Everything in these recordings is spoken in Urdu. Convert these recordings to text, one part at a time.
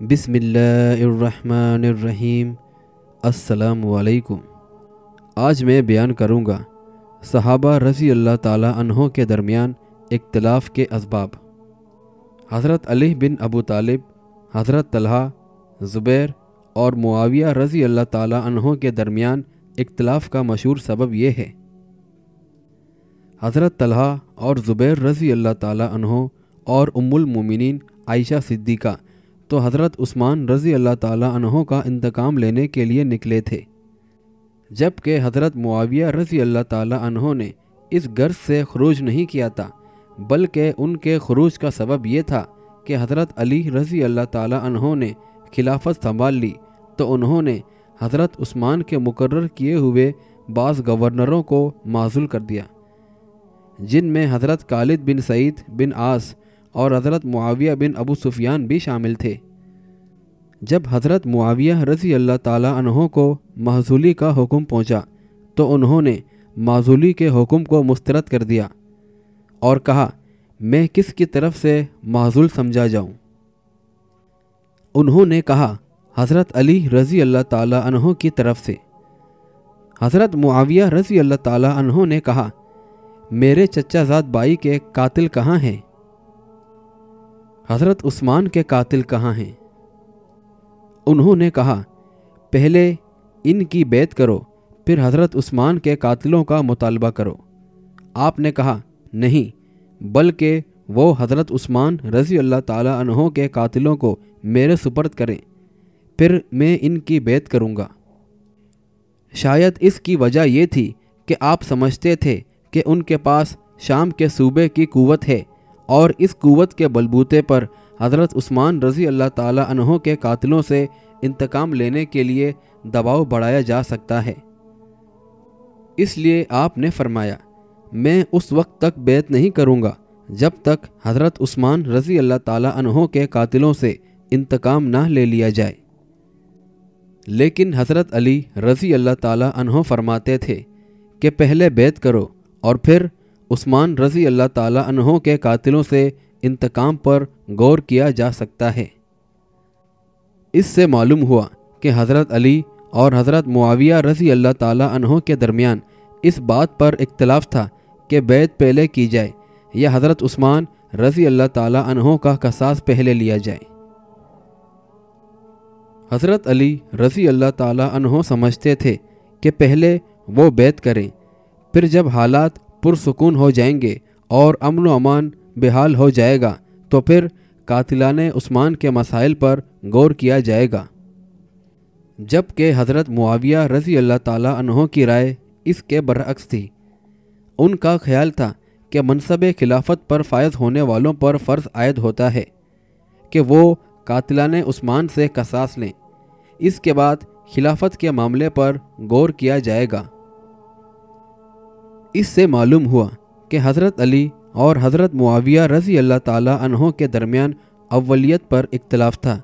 بسم اللہ الرحمن الرحیم۔ السلام علیکم۔ آج میں بیان کروں گا صحابہ رضی اللہ تعالیٰ عنہ کے درمیان اختلاف کے اسباب۔ حضرت علی بن ابو طالب، حضرت طلحہ، زبیر اور معاویہ رضی اللہ تعالیٰ عنہ کے درمیان اختلاف کا مشہور سبب یہ ہے۔ حضرت طلحہ اور زبیر رضی اللہ تعالیٰ عنہ اور ام المومنین عائشہ صدیقہ تو حضرت عثمان رضی اللہ تعالیٰ عنہ کا انتقام لینے کے لیے نکلے تھے، جبکہ حضرت معاویہ رضی اللہ تعالیٰ عنہ نے اس غرض سے خروج نہیں کیا تھا، بلکہ ان کے خروج کا سبب یہ تھا کہ حضرت علی رضی اللہ تعالیٰ عنہ نے خلافت سنبھال لی تو انہوں نے حضرت عثمان کے مقرر کیے ہوئے بعض گورنروں کو معزول کر دیا، جن میں حضرت خالد بن سعید بن عاص اور حضرت معاویہ بن ابو سفیان بھی شامل تھے۔ جب حضرت معاویہ رضی اللہ تعالیٰ عنہ کو معزولی کا حکم پہنچا تو انہوں نے معزولی کے حکم کو مسترد کر دیا اور کہا، میں کس کی طرف سے معزول سمجھا جاؤں؟ انہوں نے کہا، حضرت علی رضی اللہ تعالیٰ عنہ کی طرف سے۔ حضرت معاویہ رضی اللہ تعالیٰ عنہ نے کہا، میرے چچا زاد بھائی کے قاتل کہاں ہیں؟ حضرت عثمان کے قاتل کہاں ہیں؟ انہوں نے کہا، پہلے ان کی بیعت کرو، پھر حضرت عثمان کے قاتلوں کا مطالبہ کرو۔ آپ نے کہا، نہیں، بلکہ وہ حضرت عثمان رضی اللہ تعالیٰ عنہ کے قاتلوں کو میرے سپرد کریں، پھر میں ان کی بیعت کروں گا۔ شاید اس کی وجہ یہ تھی کہ آپ سمجھتے تھے کہ ان کے پاس شام کے صوبے کی قوت ہے اور اس قوت کے بلبوتے پر حضرت عثمان رضی اللہ تعالیٰ عنہ کے قاتلوں سے انتقام لینے کے لیے دباؤ بڑھایا جا سکتا ہے۔ اس لیے آپ نے فرمایا، میں اس وقت تک بیعت نہیں کروں گا جب تک حضرت عثمان رضی اللہ تعالیٰ عنہ کے قاتلوں سے انتقام نہ لے لیا جائے۔ لیکن حضرت علی رضی اللہ تعالیٰ عنہ فرماتے تھے کہ پہلے بیعت کرو اور پھر عثمان رضی اللہ تعالیٰ عنہ کے قاتلوں سے انتقام پر غور کیا جا سکتا ہے۔ اس سے معلوم ہوا کہ حضرت علی اور حضرت معاویہ رضی اللہ تعالیٰ عنہ کے درمیان اس بات پر اختلاف تھا کہ بیعت پہلے کی جائے یا حضرت عثمان رضی اللہ تعالیٰ عنہ کا قصاص پہلے لیا جائے۔ حضرت علی رضی اللہ تعالیٰ عنہ سمجھتے تھے کہ پہلے وہ بیعت کریں، پھر جب حالات پرسکون ہو جائیں گے اور امن و امان بحال ہو جائے گا تو پھر قاتلان عثمان کے مسائل پر غور کیا جائے گا، جبکہ حضرت معاویہ رضی اللہ تعالیٰ عنہ کی رائے اس کے برعکس تھی۔ ان کا خیال تھا کہ منصب خلافت پر فائز ہونے والوں پر فرض عائد ہوتا ہے کہ وہ قاتلان عثمان سے قصاص لیں، اس کے بعد خلافت کے معاملے پر غور کیا جائے گا۔ اس سے معلوم ہوا کہ حضرت علی اور حضرت معاویہ رضی اللہ تعالیٰ عنہ کے درمیان اولیت پر اختلاف تھا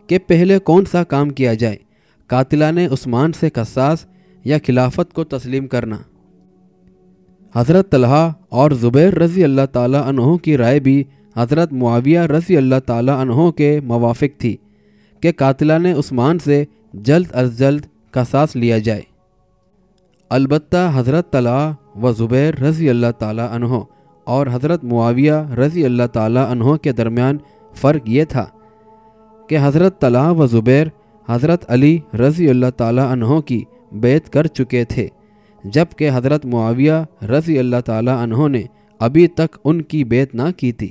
کہ پہلے کون سا کام کیا جائے، قاتلان عثمان سے قصاص یا خلافت کو تسلیم کرنا۔ حضرت طلحہ اور زبیر رضی اللہ تعالیٰ عنہ کی رائے بھی حضرت معاویہ رضی اللہ تعالیٰ عنہ کے موافق تھی کہ قاتلان عثمان سے جلد از جلد قصاص لیا جائے۔ البتہ حضرت طلحہ و زبیر رضی اللہ تعالیٰ عنہ اور حضرت معاویہ رضی اللہ تعالیٰ عنہ کے درمیان فرق یہ تھا کہ حضرت طلحہ و زبیر حضرت علی رضی اللہ تعالیٰ عنہ کی بیعت کر چکے تھے، جبکہ حضرت معاویہ رضی اللہ تعالیٰ عنہ نے ابھی تک ان کی بیعت نہ کی تھی۔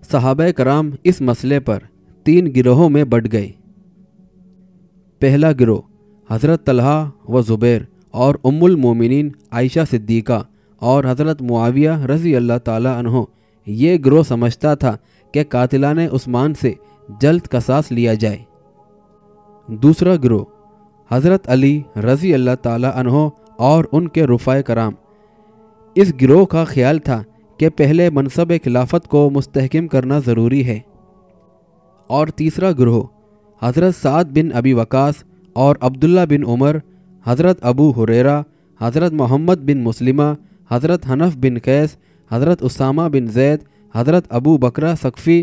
صحابہ کرام اس مسئلے پر 3 گروہوں میں بٹ گئے۔ پہلا گروہ حضرت طلحہ و زبیر اور ام المومنین عائشہ صدیقہ اور حضرت معاویہ رضی اللہ تعالیٰ عنہ، یہ گروہ سمجھتا تھا کہ قاتلان عثمان سے جلد قصاص لیا جائے۔ دوسرا گروہ حضرت علی رضی اللہ تعالیٰ عنہ اور ان کے رفاع کرام، اس گروہ کا خیال تھا کہ پہلے منصب خلافت کو مستحکم کرنا ضروری ہے۔ اور تیسرا گروہ حضرت سعد بن ابی وقاص اور عبداللہ بن عمر، حضرت ابو ہریرہ، حضرت محمد بن مسلمہ، حضرت حنف بن قیس، حضرت اسامہ بن زید، حضرت ابو بکرہ ثقفی